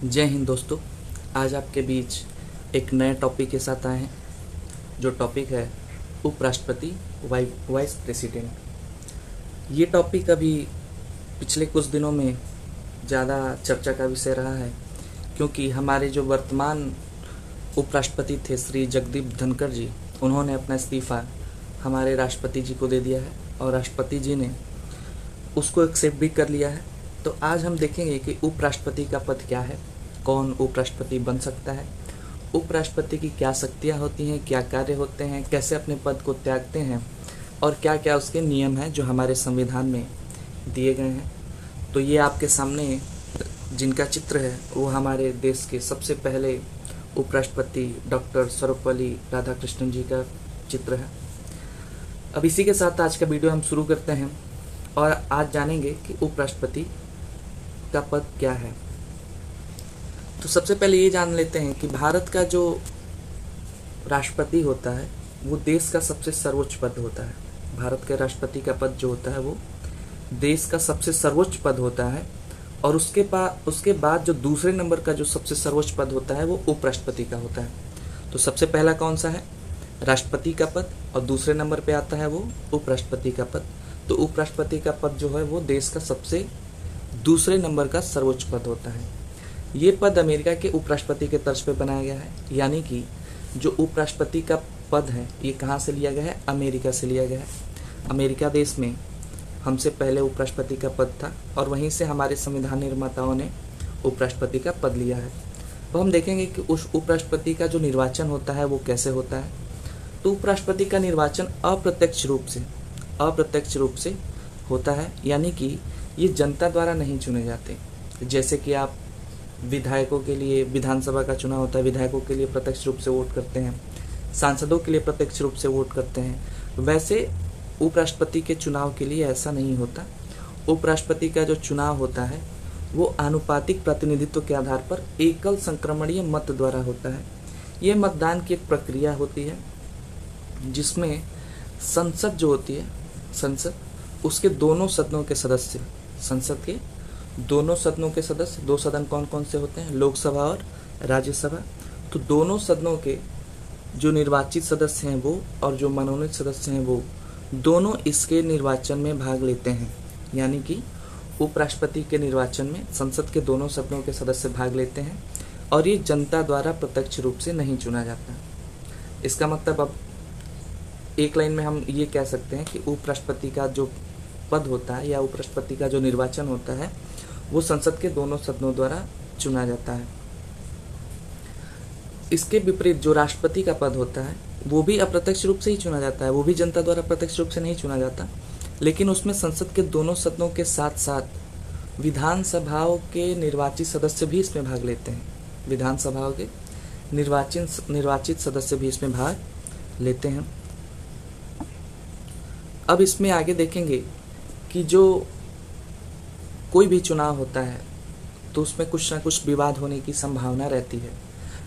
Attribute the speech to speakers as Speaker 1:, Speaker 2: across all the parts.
Speaker 1: जय हिंद दोस्तों। आज आपके बीच एक नए टॉपिक के साथ आए हैं, जो टॉपिक है उपराष्ट्रपति वाइस प्रेसिडेंट। ये टॉपिक अभी पिछले कुछ दिनों में ज़्यादा चर्चा का विषय रहा है, क्योंकि हमारे जो वर्तमान उपराष्ट्रपति थे श्री जगदीप धनखड़ जी, उन्होंने अपना इस्तीफ़ा हमारे राष्ट्रपति जी को दे दिया है और राष्ट्रपति जी ने उसको एक्सेप्ट भी कर लिया है। तो आज हम देखेंगे कि उपराष्ट्रपति का पद क्या है, कौन उपराष्ट्रपति बन सकता है, उपराष्ट्रपति की क्या शक्तियाँ होती हैं, क्या कार्य होते हैं, कैसे अपने पद को त्यागते हैं और क्या क्या उसके नियम हैं जो हमारे संविधान में दिए गए हैं। तो ये आपके सामने जिनका चित्र है वो हमारे देश के सबसे पहले उपराष्ट्रपति डॉक्टर सर्वपल्ली राधाकृष्णन जी का चित्र है। अब इसी के साथ आज का वीडियो हम शुरू करते हैं और आज जानेंगे कि उपराष्ट्रपति का पद क्या है। तो सबसे पहले ये जान लेते हैं कि भारत का जो राष्ट्रपति होता है वो देश का सबसे सर्वोच्च पद होता है। भारत के राष्ट्रपति का पद जो होता है वो देश का सबसे सर्वोच्च पद होता है और उसके बाद जो दूसरे नंबर का जो सबसे सर्वोच्च पद होता है वो उपराष्ट्रपति का होता है। तो सबसे पहला कौन सा है? राष्ट्रपति का पद, और दूसरे नंबर पे आता है वो उपराष्ट्रपति का पद। तो उपराष्ट्रपति का पद जो है वो देश का सबसे दूसरे नंबर का सर्वोच्च पद होता है। ये पद अमेरिका के उपराष्ट्रपति के तर्ज पे बनाया गया है, यानी कि जो उपराष्ट्रपति का पद है ये कहाँ से लिया गया है? अमेरिका से लिया गया है। अमेरिका देश में हमसे पहले उपराष्ट्रपति का पद था और वहीं से हमारे संविधान निर्माताओं ने उपराष्ट्रपति का पद लिया है। तो हम देखेंगे कि उस उपराष्ट्रपति का जो निर्वाचन होता है वो कैसे होता है। तो उपराष्ट्रपति का निर्वाचन अप्रत्यक्ष रूप से होता है, यानी कि ये जनता द्वारा नहीं चुने जाते। जैसे कि आप विधायकों के लिए विधानसभा का चुनाव होता है, विधायकों के लिए प्रत्यक्ष रूप से वोट करते हैं, सांसदों के लिए प्रत्यक्ष रूप से वोट करते हैं, वैसे उपराष्ट्रपति के चुनाव के लिए ऐसा नहीं होता। उपराष्ट्रपति का जो चुनाव होता है वो आनुपातिक प्रतिनिधित्व के आधार पर एकल संक्रमणीय मत द्वारा होता है। ये मतदान की एक प्रक्रिया होती है जिसमें संसद जो होती है, संसद उसके दोनों सदनों के सदस्य, संसद के दोनों सदनों के सदस्य, दो सदन कौन कौन से होते हैं? लोकसभा और राज्यसभा। तो दोनों सदनों के जो निर्वाचित सदस्य हैं वो और जो मनोनीत सदस्य हैं वो दोनों इसके निर्वाचन में भाग लेते हैं। यानी कि उपराष्ट्रपति के निर्वाचन में संसद के दोनों सदनों के सदस्य भाग लेते हैं और ये जनता द्वारा प्रत्यक्ष रूप से नहीं चुना जाता। इसका मतलब अब एक लाइन में हम ये कह सकते हैं कि उपराष्ट्रपति का जो पद होता है या उपराष्ट्रपति का जो निर्वाचन होता है वो संसद के दोनों सदनों द्वारा चुना जाता है। इसके विपरीत जो राष्ट्रपति का पद होता है वो भी अप्रत्यक्ष रूप से ही चुना जाता है, वो भी जनता द्वारा प्रत्यक्ष रूप से नहीं चुना जाता, लेकिन उसमें संसद के दोनों सदनों के साथ साथ विधानसभाओं के निर्वाचित सदस्य भी इसमें भाग लेते हैं। विधानसभाओं के निर्वाचित सदस्य भी इसमें भाग लेते हैं। अब इसमें आगे देखेंगे कि जो कोई भी चुनाव होता है तो उसमें कुछ ना कुछ विवाद होने की संभावना रहती है।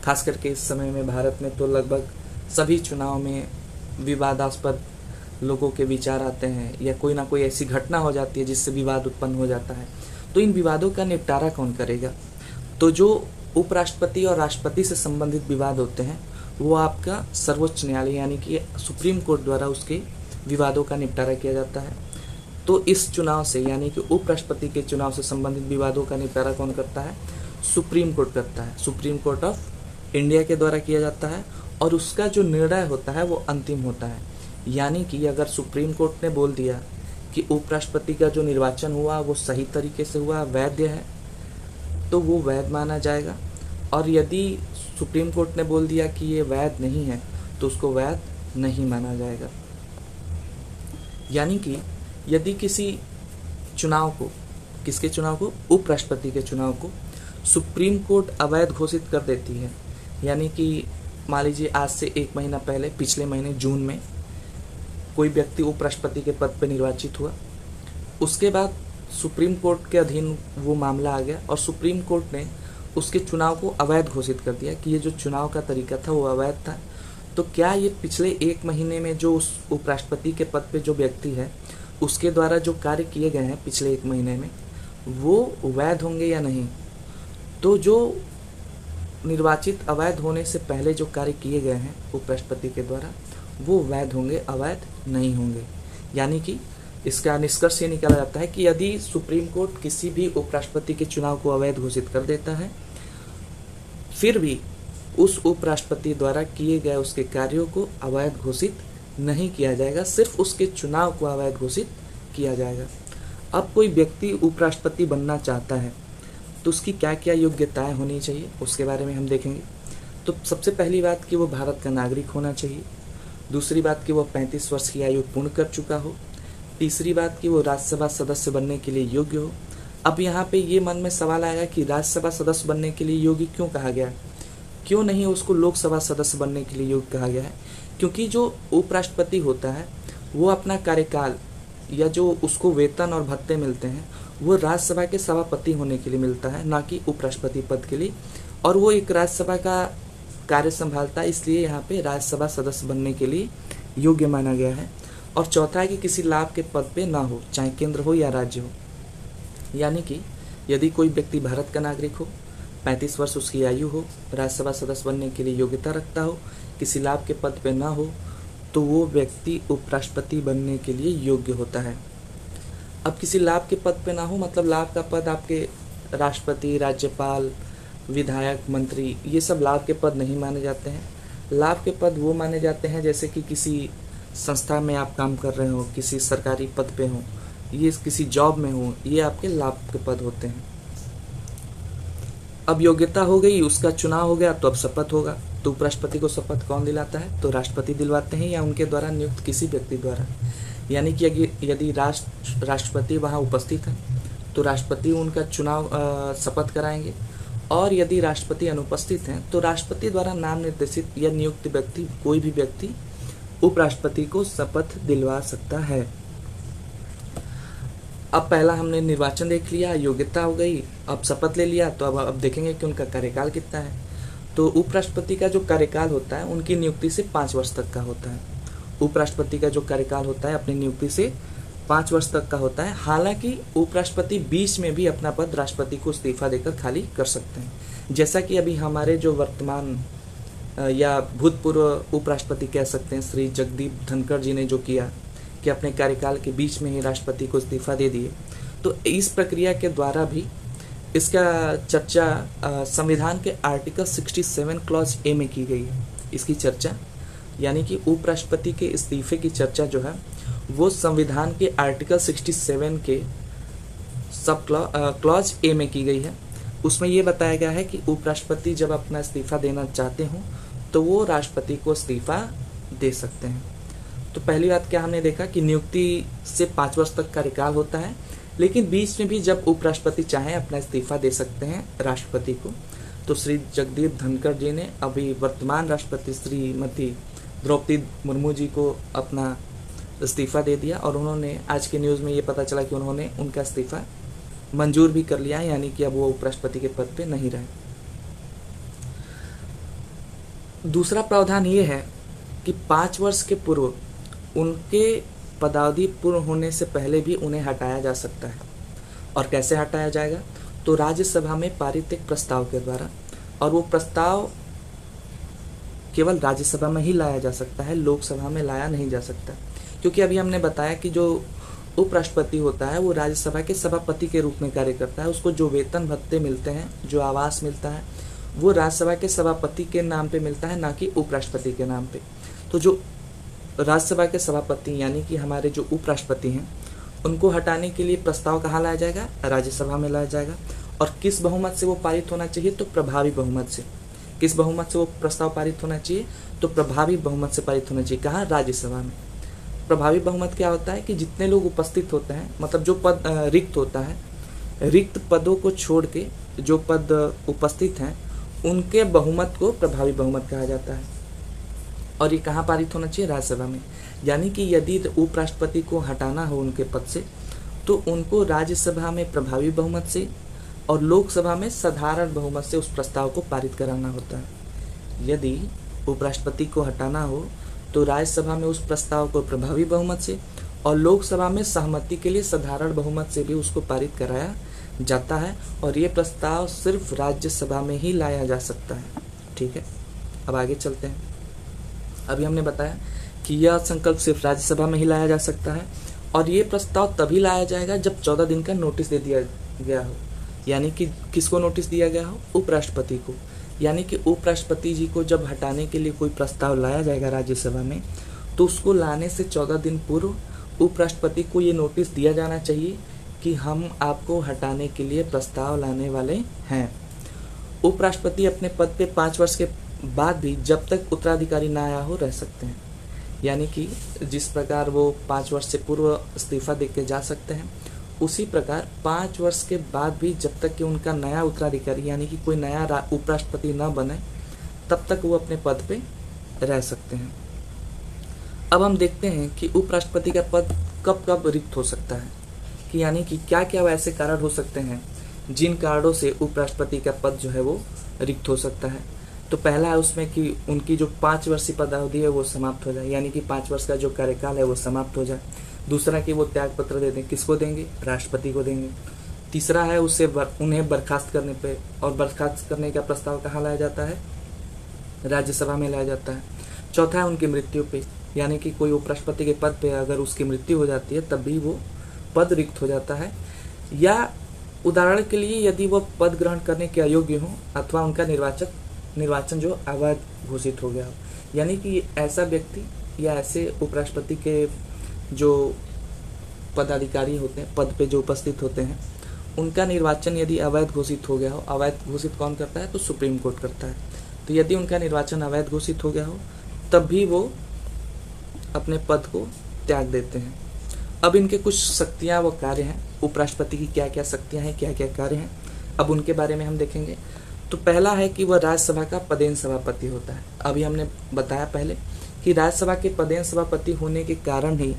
Speaker 1: खास करके इस समय में भारत में तो लगभग सभी चुनाव में विवादास्पद लोगों के विचार आते हैं या कोई ना कोई ऐसी घटना हो जाती है जिससे विवाद उत्पन्न हो जाता है। तो इन विवादों का निपटारा कौन करेगा? तो जो उपराष्ट्रपति और राष्ट्रपति से संबंधित विवाद होते हैं वो आपका सर्वोच्च न्यायालय यानी कि सुप्रीम कोर्ट द्वारा उसके विवादों का निपटारा किया जाता है। तो इस चुनाव से यानी कि उपराष्ट्रपति के चुनाव से संबंधित विवादों का निपटारा कौन करता है? सुप्रीम कोर्ट करता है। सुप्रीम कोर्ट ऑफ इंडिया के द्वारा किया जाता है और उसका जो निर्णय होता है वो अंतिम होता है। यानी कि अगर सुप्रीम कोर्ट ने बोल दिया कि उपराष्ट्रपति का जो निर्वाचन हुआ वो सही तरीके से हुआ, वैध है, तो वो वैध माना जाएगा, और यदि सुप्रीम कोर्ट ने बोल दिया कि ये वैध नहीं है तो उसको वैध नहीं माना जाएगा। यानी कि यदि किसी चुनाव को, किसके चुनाव को? उपराष्ट्रपति के चुनाव को सुप्रीम कोर्ट अवैध घोषित कर देती है, यानी कि मान लीजिए आज से एक महीना पहले, पिछले महीने जून में कोई व्यक्ति उपराष्ट्रपति के पद पर निर्वाचित हुआ, उसके बाद सुप्रीम कोर्ट के अधीन वो मामला आ गया और सुप्रीम कोर्ट ने उसके चुनाव को अवैध घोषित कर दिया कि ये जो चुनाव का तरीका था वो अवैध था। तो क्या ये पिछले एक महीने में जो उस उपराष्ट्रपति के पद पे जो व्यक्ति है उसके द्वारा जो कार्य किए गए हैं पिछले एक महीने में वो वैध होंगे या नहीं? तो जो निर्वाचित अवैध होने से पहले जो कार्य किए गए हैं उपराष्ट्रपति के द्वारा, वो वैध होंगे, अवैध नहीं होंगे। यानी कि इसका निष्कर्ष ये निकाला जाता है कि यदि सुप्रीम कोर्ट किसी भी उपराष्ट्रपति के चुनाव को अवैध घोषित कर देता है, फिर भी उस उपराष्ट्रपति द्वारा किए गए उसके कार्यों को अवैध घोषित नहीं किया जाएगा, सिर्फ उसके चुनाव को अवैध घोषित किया जाएगा। अब कोई व्यक्ति उपराष्ट्रपति बनना चाहता है तो उसकी क्या क्या योग्यताएं होनी चाहिए, उसके बारे में हम देखेंगे। तो सबसे पहली बात कि वो भारत का नागरिक होना चाहिए। दूसरी बात कि वो 35 वर्ष की आयु पूर्ण कर चुका हो। तीसरी बात कि वो राज्यसभा सदस्य बनने के लिए योग्य हो। अब यहाँ पे ये मन में सवाल आएगा कि राज्यसभा सदस्य बनने के लिए योग्य क्यों कहा गया है, क्यों नहीं उसको लोकसभा सदस्य बनने के लिए योग्य कहा गया है? क्योंकि जो उपराष्ट्रपति होता है वो अपना कार्यकाल या जो उसको वेतन और भत्ते मिलते हैं वो राज्यसभा के सभापति होने के लिए मिलता है, ना कि उपराष्ट्रपति पद के लिए। और वो एक राज्यसभा का कार्य संभालता है, इसलिए यहाँ पे राज्यसभा सदस्य बनने के लिए योग्य माना गया है। और चौथा है कि किसी लाभ के पद पे ना हो, चाहे केंद्र हो या राज्य हो। यानी कि यदि कोई व्यक्ति भारत का नागरिक हो, 35 वर्ष उसकी आयु हो, राज्यसभा सदस्य बनने के लिए योग्यता रखता हो, किसी लाभ के पद पे ना हो, तो वो व्यक्ति उपराष्ट्रपति बनने के लिए योग्य होता है। अब किसी लाभ के पद पे ना हो मतलब लाभ का पद आपके राष्ट्रपति, राज्यपाल, विधायक, मंत्री, ये सब लाभ के पद नहीं माने जाते हैं। लाभ के पद वो माने जाते हैं जैसे कि किसी संस्था में आप काम कर रहे हो, किसी सरकारी पद पे हो, ये किसी जॉब में हो, ये आपके लाभ के पद होते हैं। अब योग्यता हो गई, उसका चुनाव हो गया, तो अब शपथ होगा। तो उपराष्ट्रपति को शपथ कौन दिलाता है? तो राष्ट्रपति दिलवाते हैं या उनके द्वारा नियुक्त किसी व्यक्ति द्वारा। यानी कि यदि राष्ट्रपति वहाँ उपस्थित है तो राष्ट्रपति उनका चुनाव शपथ कराएंगे, और यदि राष्ट्रपति अनुपस्थित हैं तो राष्ट्रपति द्वारा नाम निर्देशित या नियुक्त व्यक्ति, कोई भी व्यक्ति उपराष्ट्रपति को शपथ दिलवा सकता है। अब पहला हमने निर्वाचन देख लिया, योग्यता हो गई, अब शपथ ले लिया, तो अब देखेंगे कि उनका कार्यकाल कितना है। तो उपराष्ट्रपति का जो कार्यकाल होता है उनकी नियुक्ति से 5 वर्ष तक का होता है। उपराष्ट्रपति का जो कार्यकाल होता है अपनी नियुक्ति से 5 वर्ष तक का होता है। हालांकि उपराष्ट्रपति बीच में भी अपना पद राष्ट्रपति को इस्तीफा देकर खाली कर सकते हैं, जैसा कि अभी हमारे जो वर्तमान या भूतपूर्व उपराष्ट्रपति कह सकते हैं श्री जगदीप धनखड़ जी ने जो किया कि अपने कार्यकाल के बीच में ही राष्ट्रपति को इस्तीफा दे दिए। तो इस प्रक्रिया के द्वारा भी इसका चर्चा संविधान के आर्टिकल 67 क्लॉज ए में की गई है। इसकी चर्चा यानी कि उपराष्ट्रपति के इस्तीफे की चर्चा जो है वो संविधान के आर्टिकल 67 के सब क्लॉज ए में की गई है। उसमें ये बताया गया है कि उपराष्ट्रपति जब अपना इस्तीफा देना चाहते हो तो वो राष्ट्रपति को इस्तीफा दे सकते हैं। तो पहली बात क्या हमने देखा कि नियुक्ति से 5 वर्ष तक कार्यकाल होता है, लेकिन बीच में भी जब उपराष्ट्रपति चाहें अपना इस्तीफा दे सकते हैं राष्ट्रपति को। तो श्री जगदीप धनखड़ जी ने अभी वर्तमान राष्ट्रपति श्रीमती द्रौपदी मुर्मू जी को अपना इस्तीफा दे दिया, और उन्होंने आज के न्यूज़ में ये पता चला कि उन्होंने उनका इस्तीफा मंजूर भी कर लिया है, यानी कि अब वो उपराष्ट्रपति के पद पे नहीं रहे। दूसरा प्रावधान ये है कि 5 वर्ष के पूर्व उनके पदावधि पूर्ण होने से पहले भी उन्हें हटाया जा सकता है। और कैसे हटाया जाएगा? तो राज्यसभा में पारित एक प्रस्ताव के द्वारा, और वो प्रस्ताव केवल राज्यसभा में ही लाया जा सकता है, लोकसभा में लाया नहीं जा सकता। क्योंकि अभी हमने बताया कि जो उपराष्ट्रपति होता है वो राज्यसभा के सभापति के रूप में कार्य करता है। उसको जो वेतन भत्ते मिलते हैं, जो आवास मिलता है, वो राज्यसभा के सभापति के नाम पे मिलता है, ना कि उपराष्ट्रपति के नाम पे। तो जो राज्यसभा के सभापति यानी कि हमारे जो उपराष्ट्रपति हैं, उनको हटाने के लिए प्रस्ताव कहाँ लाया जाएगा? राज्यसभा में लाया जाएगा। और किस बहुमत से वो पारित होना चाहिए? तो प्रभावी बहुमत से। किस बहुमत से वो प्रस्ताव पारित होना चाहिए? तो प्रभावी बहुमत से पारित होना चाहिए। कहाँ? राज्यसभा में। प्रभावी बहुमत क्या होता है कि जितने लोग उपस्थित होते हैं, मतलब जो पद रिक्त होता है, रिक्त पदों को छोड़ के जो पद उपस्थित हैं उनके बहुमत को प्रभावी बहुमत कहा जाता है। और ये कहाँ पारित होना चाहिए? राज्यसभा में। यानी कि यदि उपराष्ट्रपति को हटाना हो उनके पद से तो उनको राज्यसभा में प्रभावी बहुमत से और लोकसभा में साधारण बहुमत से उस प्रस्ताव को पारित कराना होता है। यदि उपराष्ट्रपति को हटाना हो तो राज्यसभा में उस प्रस्ताव को प्रभावी बहुमत से और लोकसभा में सहमति के लिए साधारण बहुमत से भी उसको पारित कराया जाता है और ये प्रस्ताव सिर्फ राज्यसभा में ही लाया जा सकता है। ठीक है, अब आगे चलते हैं। अभी हमने बताया कि यह संकल्प सिर्फ राज्यसभा में ही लाया जा सकता है और ये प्रस्ताव तभी लाया जाएगा जब 14 दिन का नोटिस दे दिया गया हो। यानी कि किसको नोटिस दिया गया हो? उपराष्ट्रपति को। यानी कि उपराष्ट्रपति जी को जब हटाने के लिए कोई प्रस्ताव लाया जाएगा राज्यसभा में, तो उसको लाने से 14 दिन पूर्व उपराष्ट्रपति को ये नोटिस दिया जाना चाहिए कि हम आपको हटाने के लिए प्रस्ताव लाने वाले हैं। उपराष्ट्रपति अपने पद पे 5 वर्ष के बाद भी जब तक उत्तराधिकारी ना आया हो रह सकते हैं। यानी कि जिस प्रकार वो 5 वर्ष से पूर्व इस्तीफा दे के जा सकते हैं, उसी प्रकार 5 वर्ष के बाद भी जब तक कि उनका नया उत्तराधिकारी यानी कि कोई नया उपराष्ट्रपति न बने, तब तक वो अपने पद पे रह सकते हैं। अब हम देखते हैं कि उपराष्ट्रपति का पद कब कब रिक्त हो सकता है, कि यानी कि क्या क्या वैसे कारण हो सकते हैं जिन कारणों से उपराष्ट्रपति का पद जो है वो रिक्त हो सकता है। तो पहला है उसमें कि उनकी जो 5 वर्षीय पदावधि है वो समाप्त हो जाए, यानी कि 5 वर्ष का जो कार्यकाल है वो समाप्त हो जाए। दूसरा कि वो त्याग पत्र दे दें, किसको देंगे? राष्ट्रपति को देंगे। तीसरा है उन्हें बर्खास्त करने पे, और बर्खास्त करने का प्रस्ताव कहाँ लाया जाता है? राज्यसभा में लाया जाता है। चौथा है उनकी मृत्यु पे, यानी कि कोई उपराष्ट्रपति के पद पे अगर उसकी मृत्यु हो जाती है तब भी वो पद रिक्त हो जाता है। या उदाहरण के लिए यदि वो पद ग्रहण करने के अयोग्य हो अथवा उनका निर्वाचन जो अवैध घोषित हो गया हो, यानी कि ऐसा व्यक्ति या ऐसे उपराष्ट्रपति के जो पदाधिकारी होते हैं, पद पे जो उपस्थित होते हैं, उनका निर्वाचन यदि अवैध घोषित हो गया हो, अवैध घोषित कौन करता है? तो सुप्रीम कोर्ट करता है। तो यदि उनका निर्वाचन अवैध घोषित हो गया हो तब भी वो अपने पद को त्याग देते हैं। अब इनके कुछ शक्तियाँ व कार्य हैं, उपराष्ट्रपति की क्या क्या शक्तियाँ हैं, क्या क्या कार्य हैं, अब उनके बारे में हम देखेंगे। तो पहला है कि वह राज्यसभा का पदेन सभापति होता है। अभी हमने बताया पहले कि राज्यसभा के पदेन सभापति होने के कारण ही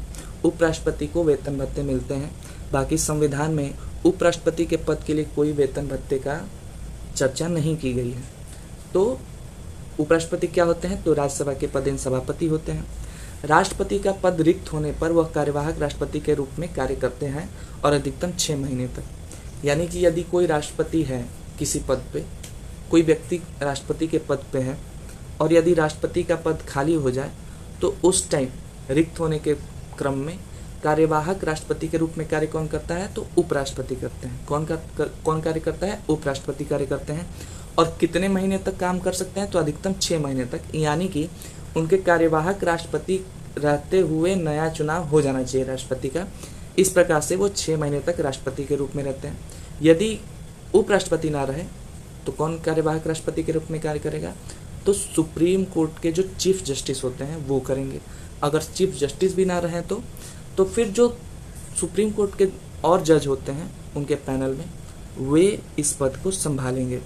Speaker 1: उपराष्ट्रपति को वेतन भत्ते मिलते हैं। बाकी संविधान में उपराष्ट्रपति के पद के लिए कोई वेतन भत्ते का चर्चा नहीं की गई है। तो उपराष्ट्रपति क्या होते हैं? तो राज्यसभा के पदेन सभापति होते हैं। राष्ट्रपति का पद रिक्त होने पर वह कार्यवाहक राष्ट्रपति के रूप में कार्य करते हैं और अधिकतम 6 महीने तक। यानी कि यदि कोई राष्ट्रपति है किसी पद पे, कोई व्यक्ति राष्ट्रपति के पद पे है और यदि राष्ट्रपति का पद खाली हो जाए तो उस टाइम रिक्त होने के क्रम में कार्यवाहक राष्ट्रपति के रूप में कार्य कौन करता है? तो उपराष्ट्रपति करते हैं। कौन कार्य करता है? उपराष्ट्रपति कार्य करते हैं। और कितने महीने तक काम कर सकते हैं? तो अधिकतम 6 महीने तक। यानी कि उनके कार्यवाहक राष्ट्रपति रहते हुए नया चुनाव हो जाना चाहिए राष्ट्रपति का। इस प्रकार से वो 6 महीने तक राष्ट्रपति के रूप में रहते हैं। यदि उपराष्ट्रपति ना रहे तो कौन कार्यवाहक राष्ट्रपति के रूप में कार्य करेगा? तो सुप्रीम कोर्ट के जो चीफ जस्टिस होते हैं वो करेंगे। अगर चीफ जस्टिस भी ना रहे तो फिर जो सुप्रीम कोर्ट के और जज होते हैं उनके पैनल में, वे इस पद को संभालेंगे।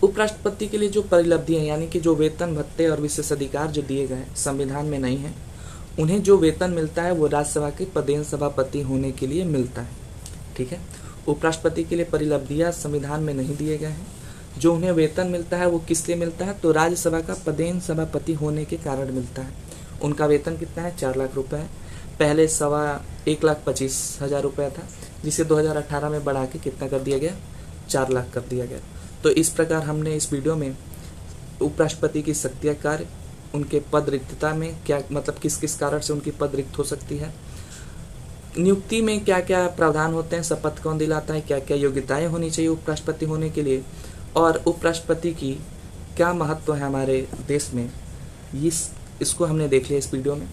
Speaker 1: उपराष्ट्रपति के लिए जो परिलब्धियां यानी कि जो वेतन भत्ते और विशेष अधिकार जो दिए गए संविधान में नहीं है, उन्हें जो वेतन मिलता है वो राज्यसभा के पदेन सभापति होने के लिए मिलता है। ठीक है, उपराष्ट्रपति के लिए परिलब्धियां संविधान में नहीं दिए गए हैं। जो उन्हें वेतन मिलता है वो किस लिए मिलता है? तो राज्यसभा का पदेन सभापति होने के कारण मिलता है। उनका वेतन कितना है? 4 लाख रुपए है। पहले 1,25,000 रुपया था, जिसे 2018 में बढ़ा के कितना कर दिया गया? 4 लाख कर दिया गया। तो इस प्रकार हमने इस वीडियो में उपराष्ट्रपति की शक्तियाँ, कार्य, उनके पद रिक्तता में क्या मतलब किस किस कारण से उनकी पद रिक्त हो सकती है, नियुक्ति में क्या क्या प्रावधान होते हैं, शपथ कौन दिलाता है, क्या क्या योग्यताएं होनी चाहिए उपराष्ट्रपति होने के लिए, और उपराष्ट्रपति की क्या महत्व है हमारे देश में, इसको हमने देख लिया इस वीडियो में।